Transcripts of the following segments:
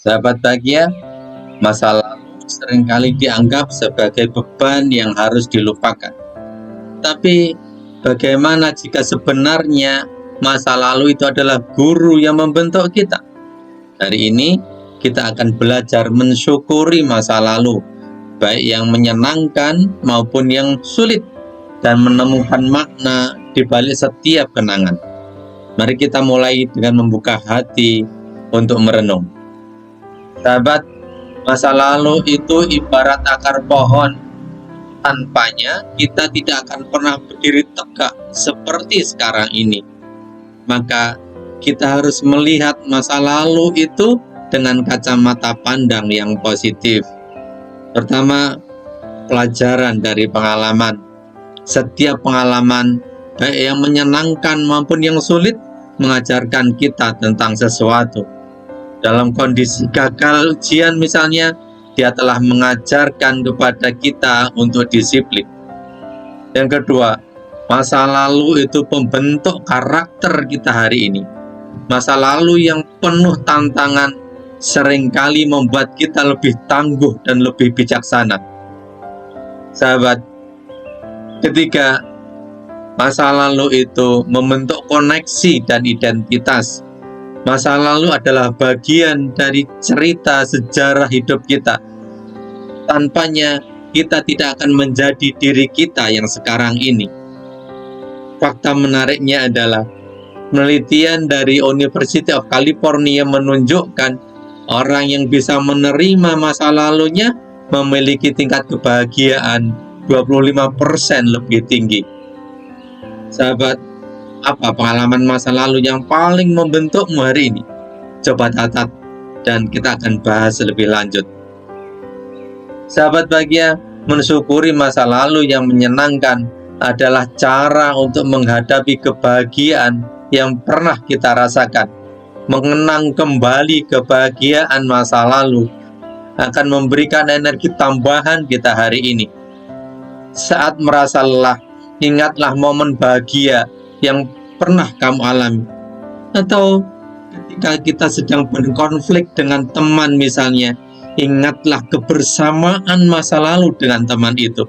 Sahabat bahagia, masa lalu seringkali dianggap sebagai beban yang harus dilupakan. Tapi bagaimana jika sebenarnya masa lalu itu adalah guru yang membentuk kita? Hari ini kita akan belajar mensyukuri masa lalu, baik yang menyenangkan maupun yang sulit, dan menemukan makna di balik setiap kenangan. Mari kita mulai dengan membuka hati untuk merenung. Sahabat, masa lalu itu ibarat akar pohon. Tanpanya kita tidak akan pernah berdiri tegak seperti sekarang ini. Maka kita harus melihat masa lalu itu dengan kacamata pandang yang positif. Pertama, pelajaran dari pengalaman. Setiap pengalaman, baik yang menyenangkan maupun yang sulit, mengajarkan kita tentang sesuatu. Dalam kondisi gagal ujian misalnya, dia telah mengajarkan kepada kita untuk disiplin. Yang kedua, masa lalu itu membentuk karakter kita hari ini. Masa lalu yang penuh tantangan seringkali membuat kita lebih tangguh dan lebih bijaksana. Sahabat, ketiga, masa lalu itu membentuk koneksi dan identitas. Masa lalu adalah bagian dari cerita sejarah hidup kita. Tanpanya, kita tidak akan menjadi diri kita yang sekarang ini. Fakta menariknya adalah, penelitian dari University of California menunjukkan orang yang bisa menerima masa lalunya memiliki tingkat kebahagiaan 25% lebih tinggi. Sahabat, apa pengalaman masa lalu yang paling membentukmu hari ini? Coba catat dan kita akan bahas lebih lanjut. Sahabat bahagia, mensyukuri masa lalu yang menyenangkan adalah cara untuk menghadapi kebahagiaan yang pernah kita rasakan. Mengenang kembali kebahagiaan masa lalu akan memberikan energi tambahan kita hari ini. Saat merasa lelah, ingatlah momen bahagia yang pernah kamu alami. Atau ketika kita sedang berkonflik dengan teman misalnya, ingatlah kebersamaan masa lalu dengan teman itu.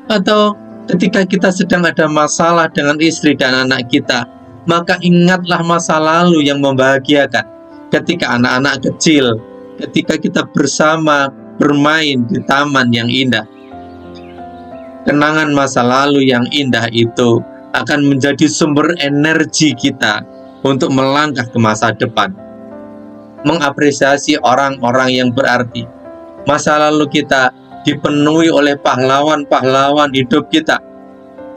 Atau ketika kita sedang ada masalah dengan istri dan anak kita, maka ingatlah masa lalu yang membahagiakan. Ketika anak-anak kecil, ketika kita bersama bermain di taman yang indah. Kenangan masa lalu yang indah itu akan menjadi sumber energi kita untuk melangkah ke masa depan. Mengapresiasi orang-orang yang berarti. Masa lalu kita dipenuhi oleh pahlawan-pahlawan hidup kita.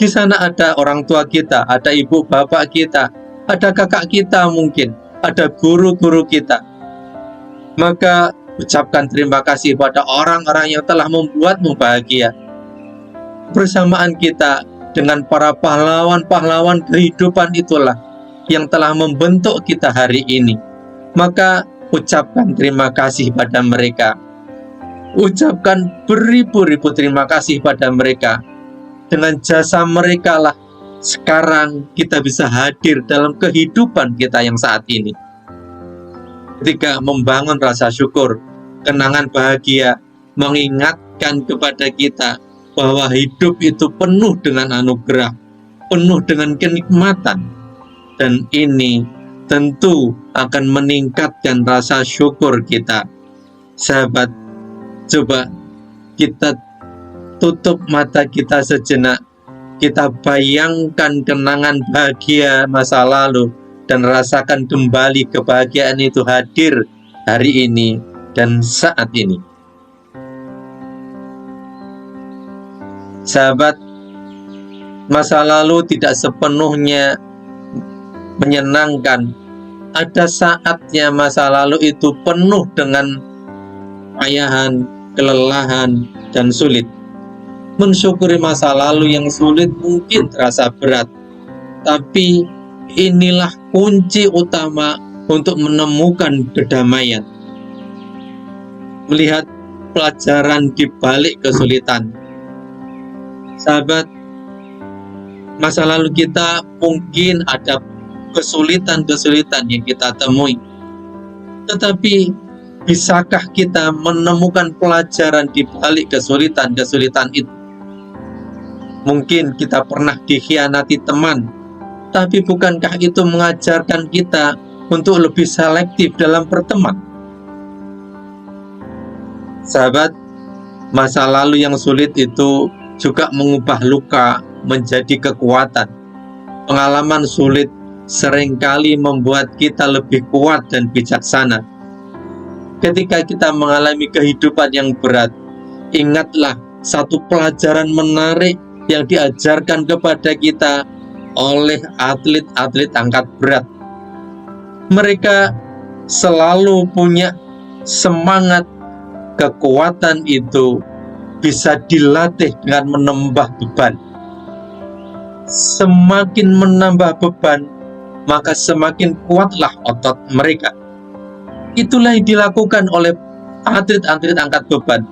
Di sana ada orang tua kita, ada ibu bapak kita, ada kakak kita mungkin, ada guru-guru kita. Maka ucapkan terima kasih pada orang-orang yang telah membuatmu bahagia. Bersamaan kita dengan para pahlawan-pahlawan kehidupan itulah yang telah membentuk kita hari ini. Maka ucapkan terima kasih pada mereka. Ucapkan beribu-ribu terima kasih pada mereka. Dengan jasa mereka lah sekarang kita bisa hadir dalam kehidupan kita yang saat ini. Ketika membangun rasa syukur, kenangan bahagia mengingatkan kepada kita bahwa hidup itu penuh dengan anugerah, penuh dengan kenikmatan. Dan ini tentu akan meningkatkan rasa syukur kita. Sahabat, coba kita tutup mata kita sejenak. Kita bayangkan kenangan bahagia masa lalu dan rasakan kembali kebahagiaan itu hadir hari ini dan saat ini. Sahabat, masa lalu tidak sepenuhnya menyenangkan. Ada saatnya masa lalu itu penuh dengan payahan, kelelahan, dan sulit. Mensyukuri masa lalu yang sulit mungkin terasa berat, tapi inilah kunci utama untuk menemukan kedamaian. Melihat pelajaran di balik kesulitan. Sahabat, masa lalu kita mungkin ada kesulitan-kesulitan yang kita temui. Tetapi Bisakah kita menemukan pelajaran di balik kesulitan-kesulitan itu? Mungkin kita pernah dikhianati teman, tapi bukankah itu mengajarkan kita untuk lebih selektif dalam berteman? Sahabat, masa lalu yang sulit itu juga mengubah luka menjadi kekuatan. Pengalaman sulit seringkali membuat kita lebih kuat dan bijaksana. Ketika kita mengalami kehidupan yang berat, ingatlah satu pelajaran menarik yang diajarkan kepada kita oleh atlet-atlet angkat berat. Mereka selalu punya semangat. Kekuatan itu bisa dilatih dengan menambah beban. Semakin menambah beban, maka semakin kuatlah otot mereka. Itulah yang dilakukan oleh atlet-atlet angkat beban.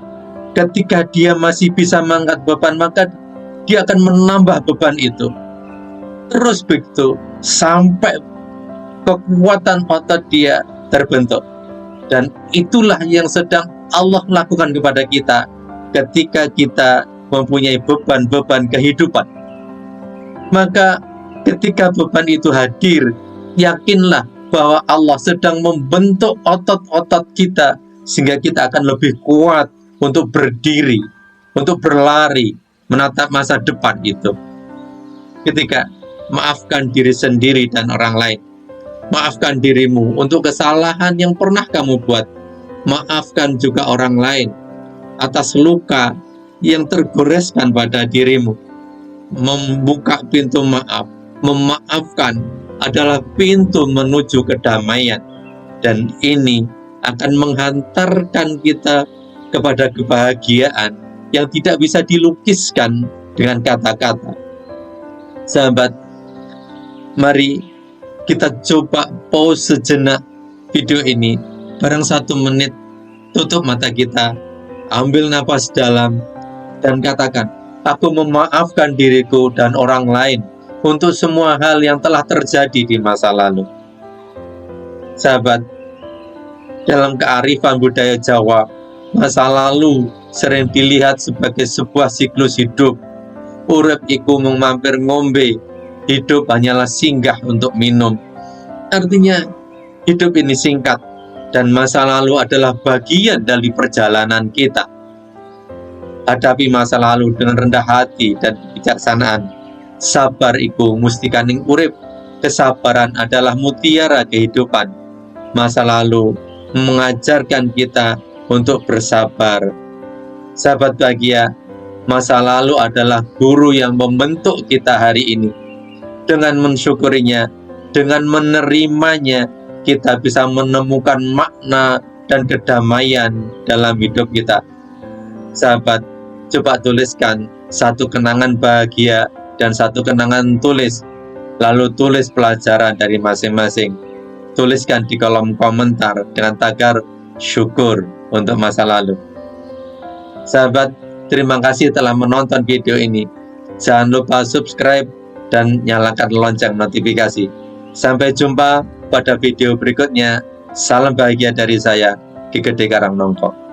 Ketika dia masih bisa mengangkat beban, maka dia akan menambah beban itu. Terus begitu, sampai kekuatan otot dia terbentuk. Dan itulah yang sedang Allah lakukan kepada kita ketika kita mempunyai beban-beban kehidupan. Maka ketika beban itu hadir, yakinlah bahwa Allah sedang membentuk otot-otot kita sehingga kita akan lebih kuat untuk berdiri, untuk berlari, menatap masa depan itu. Ketika maafkan diri sendiri dan orang lain. Maafkan dirimu untuk kesalahan yang pernah kamu buat. Maafkan juga orang lain atas luka yang tergoreskan pada dirimu. Membuka pintu maaf, memaafkan adalah pintu menuju kedamaian. Dan ini akan menghantarkan kita kepada kebahagiaan yang tidak bisa dilukiskan dengan kata-kata. Sahabat, mari kita coba pause sejenak video ini, barang 1 menit, tutup mata kita, ambil napas dalam, dan katakan, aku memaafkan diriku dan orang lain untuk semua hal yang telah terjadi di masa lalu. Sahabat, dalam kearifan budaya Jawa, masa lalu sering dilihat sebagai sebuah siklus hidup. Urip iku mung mampir ngombe, hidup hanyalah singgah untuk minum. Artinya, hidup ini singkat, dan masa lalu adalah bagian dari perjalanan kita. Hadapi masa lalu dengan rendah hati dan kebijaksanaan. Sabar iku mustikaning urip. Kesabaran adalah mutiara kehidupan. Masa lalu mengajarkan kita untuk bersabar. Sahabat bahagia, masa lalu adalah guru yang membentuk kita hari ini. Dengan mensyukurinya, dengan menerimanya, kita bisa menemukan makna dan kedamaian dalam hidup kita. Sahabat, coba tuliskan 1 kenangan bahagia dan 1 kenangan tulis. Lalu tulis pelajaran dari masing-masing. Tuliskan di kolom komentar dengan tagar syukur untuk masa lalu. Sahabat, terima kasih telah menonton video ini. Jangan lupa subscribe dan nyalakan lonceng notifikasi. Sampai jumpa pada video berikutnya. Salam bahagia dari saya, Ki Gede Karangnongko.